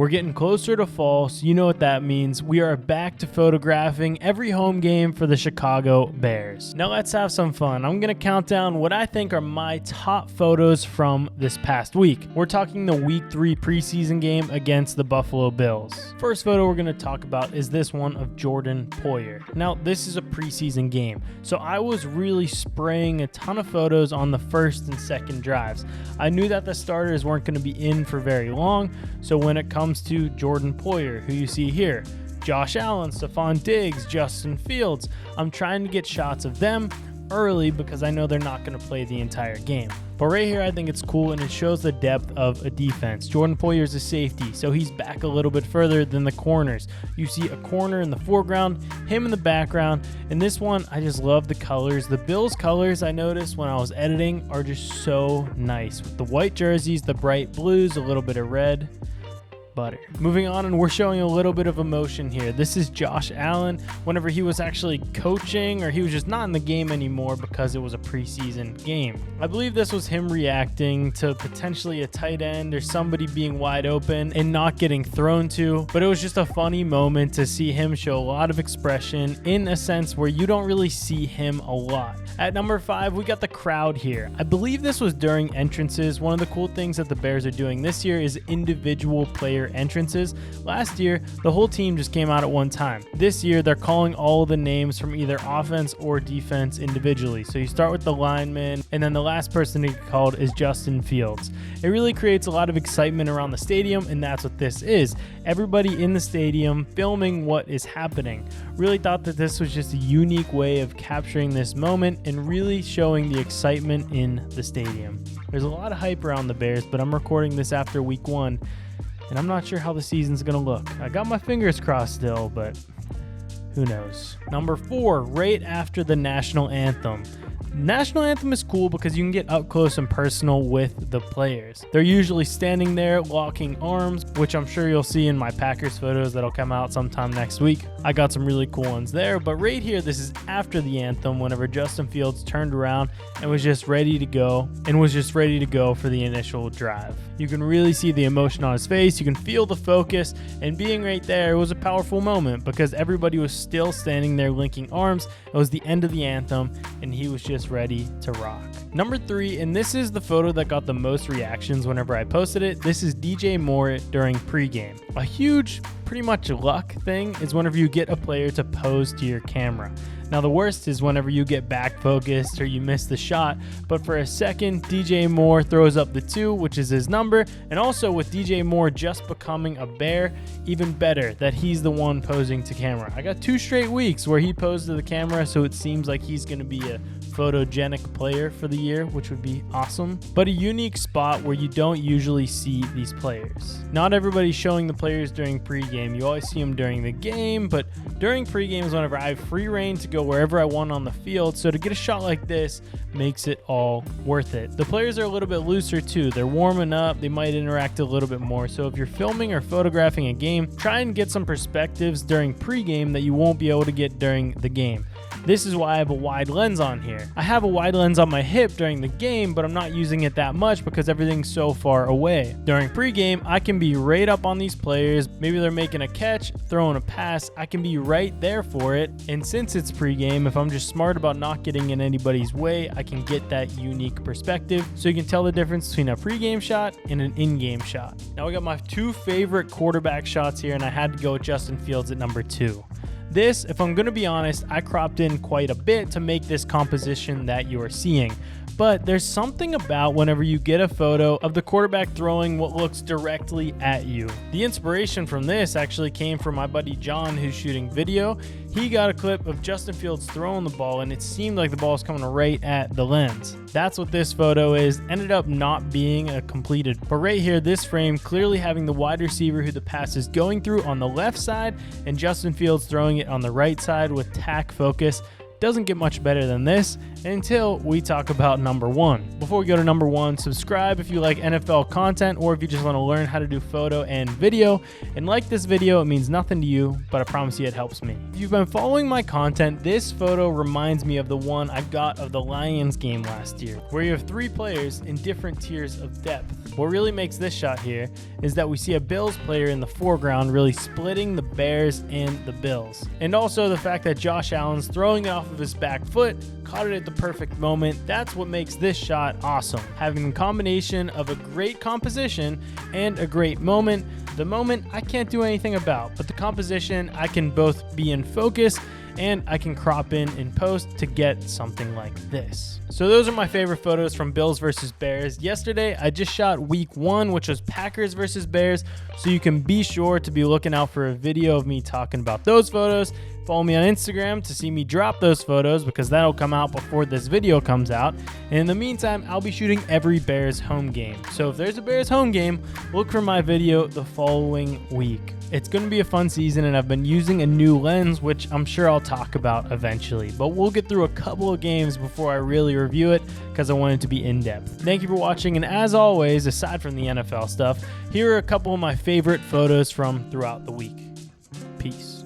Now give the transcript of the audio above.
We're getting closer to fall, so you know what that means. We are back to photographing every home game for the Chicago Bears. Now let's have some fun. I'm going to count down what I think are my top photos from this past week. We're talking the Week 3 preseason game against the Buffalo Bills. First photo we're going to talk about is this one of Jordan Poyer. Now, this is a preseason game, so I was really spraying a ton of photos on the first and second drives. I knew that the starters weren't going to be in for very long, so when it comes to Jordan Poyer, who you see here, Josh Allen, Stephon Diggs, Justin Fields, I'm trying to get shots of them early because I know they're not going to play the entire game. But right here, I think it's cool and it shows the depth of a defense. Jordan Poyer is a safety, so he's back a little bit further than the corners. You see a corner in the foreground, him in the background, and this one, I just love the colors. The Bills colors, I noticed when I was editing, are just so nice. With the white jerseys, the bright blues, a little bit of red. Butter. Moving on, and we're showing a little bit of emotion here. This is Josh Allen whenever he was actually coaching, or he was just not in the game anymore because it was a preseason game. I believe this was him reacting to potentially a tight end or somebody being wide open and not getting thrown to, but it was just a funny moment to see him show a lot of expression in a sense where you don't really see him a lot. At number 5, we got the crowd here. I believe this was during entrances. One of the cool things that the Bears are doing this year is individual player entrances. Last year, the whole team just came out at one time. This year, they're calling all the names from either offense or defense individually. So you start with the lineman, and then the last person to get called is Justin Fields. It really creates a lot of excitement around the stadium, and that's what this is. Everybody in the stadium filming what is happening. Really thought that this was just a unique way of capturing this moment and really showing the excitement in the stadium. There's a lot of hype around the Bears, but I'm recording this after week 1, and I'm not sure how the season's going to look. I got my fingers crossed still, but who knows. Number 4, right after the national anthem. National anthem is cool because you can get up close and personal with the players. They're usually standing there locking arms, which I'm sure you'll see in my Packers photos that'll come out sometime next week. I got some really cool ones there, but right here, this is after the anthem whenever Justin Fields turned around and was just ready to go for the initial drive. You can really see the emotion on his face. You can feel the focus, and being right there, it was a powerful moment because everybody was still standing there linking arms. It was the end of the anthem, and he was just ready to rock. Number 3, and this is the photo that got the most reactions whenever I posted it. This is DJ Moore during pregame. A huge, pretty much luck thing is whenever you get a player to pose to your camera. Now the worst is whenever you get back focused or you miss the shot, but for a second, DJ Moore throws up the 2, which is his number, and also with DJ Moore just becoming a Bear, even better that he's the one posing to camera. I got 2 straight weeks where he posed to the camera, so it seems like he's going to be a photogenic player for the year, which would be awesome, but a unique spot where you don't usually see these players. Not everybody's showing the players during pregame. You always see them during the game, but during pregame is whenever I have free reign to go wherever I want on the field, so to get a shot like this makes it all worth it. The players are a little bit looser too. They're warming up. They might interact a little bit more, so if you're filming or photographing a game, try and get some perspectives during pregame that you won't be able to get during the game. This is why I have a wide lens on here. I have a wide lens on my hip during the game, but I'm not using it that much because everything's so far away. During pregame, I can be right up on these players. Maybe they're making a catch, throwing a pass. I can be right there for it. And since it's pregame, if I'm just smart about not getting in anybody's way, I can get that unique perspective. So you can tell the difference between a pregame shot and an in-game shot. Now we got my 2 favorite quarterback shots here, and I had to go with Justin Fields at number 2. This, if I'm going to be honest, I cropped in quite a bit to make this composition that you are seeing. But there's something about whenever you get a photo of the quarterback throwing what looks directly at you. The inspiration from this actually came from my buddy John, who's shooting video. He got a clip of Justin Fields throwing the ball, and it seemed like the ball was coming right at the lens. That's what this photo is. Ended up not being a completed. But right here, this frame clearly having the wide receiver who the pass is going through on the left side, and Justin Fields throwing it on the right side with tack focus. Doesn't get much better than this, until we talk about number 1. Before we go to number 1, subscribe if you like NFL content or if you just want to learn how to do photo and video. And like this video, it means nothing to you, but I promise you it helps me. If you've been following my content, this photo reminds me of the one I got of the Lions game last year, where you have 3 players in different tiers of depth. What really makes this shot here is that we see a Bills player in the foreground really splitting the Bears and the Bills. And also the fact that Josh Allen's throwing it off of his back foot, caught it at the perfect moment. That's what makes this shot awesome. Having a combination of a great composition and a great moment. The moment I can't do anything about, but the composition I can both be in focus and I can crop in post to get something like this. So those are my favorite photos from Bills versus Bears. Yesterday, I just shot week 1, which was Packers versus Bears. So you can be sure to be looking out for a video of me talking about those photos. Follow me on Instagram to see me drop those photos because that'll come out before this video comes out. And in the meantime, I'll be shooting every Bears home game. So if there's a Bears home game, look for my video the following week. It's going to be a fun season, and I've been using a new lens, which I'm sure I'll talk about eventually. But we'll get through a couple of games before I really review it because I want it to be in-depth. Thank you for watching, and as always, aside from the NFL stuff, here are a couple of my favorite photos from throughout the week. Peace.